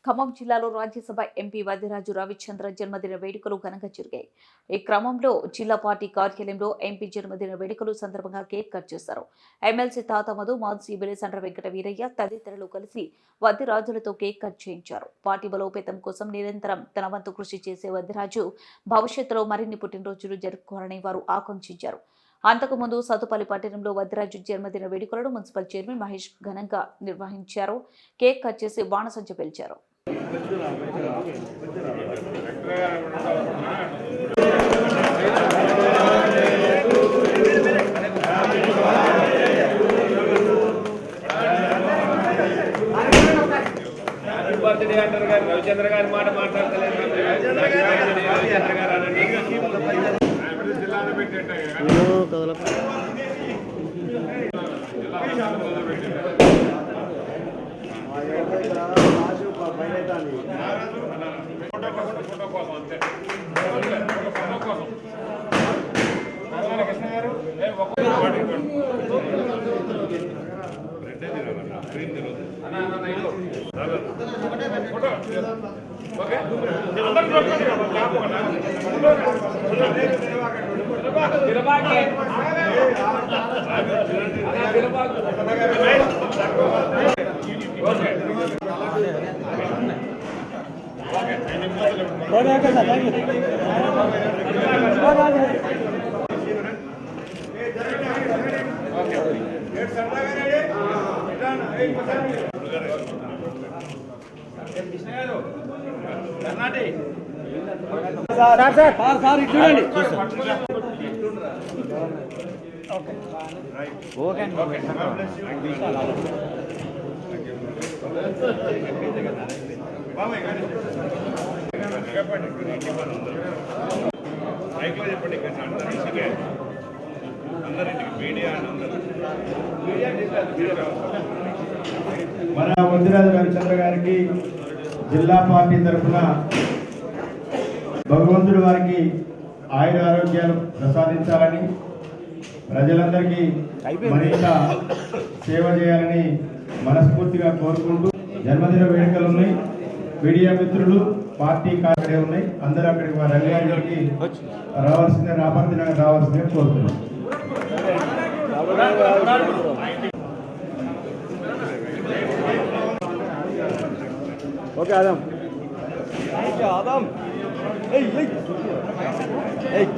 ఖమ్మం జిల్లాలో రాజ్యసభ ఎంపీ వద్దిరాజు రవిచంద్ర జన్మదిన వేడుకలు ఘనంగా జరిగాయి. ఈ క్రమంలో జిల్లా పార్టీ కార్యాలయంలో ఎంపీ జన్మదిన వేడుకలు సందర్భంగా కేక్ కట్ చేశారు. ఎమ్మెల్సీ తాత మధు, మాజీ బెలిసండ్ర వెంకట వీరయ్య తదితరులు కలిసి వద్దిరాజులతో కేక్ కట్ చేయించారు. పార్టీ బలోపేతం కోసం నిరంతరం తన వంతు కృషి చేసే వద్దిరాజు భవిష్యత్తులో మరిన్ని పుట్టినరోజులు జరుపుకోవాలని వారు ఆకాంక్షించారు. అంతకుముందు సతుపల్లి పట్టణంలో వద్దిరాజు జన్మదిన వేడుకలను మున్సిపల్ చైర్మన్ మహేష్ ఘనంగా నిర్వహించారు. కేక్ కట్ చేసి బాణసంచ పేల్చారు. బర్త్డే అంటారు గారు రవిచంద్ర గారి మాట మాట్లాడతలేదు. మన వద్దిరాజు రవిచంద్ర గారికి జిల్లా పార్టీ తరఫున భగవంతుడు వారికి ఆయుర ఆరోగ్యాలు ప్రసాదించాలని, ప్రజలందరికీ మరింత సేవ చేయాలని మనస్ఫూర్తిగా కోరుకుంటూ జన్మదిన వేడుకలు ఉన్నాయి. మీడియా మిత్రులు పార్టీ కార్యక్రమాలు ఉన్నాయి. అందరూ అక్కడికి రంగారెడ్డికి రావాల్సిందిగా కోరుతున్నాం. ఓకే ఆదం ఆదం ఏయ్ ఏయ్ ఏయ్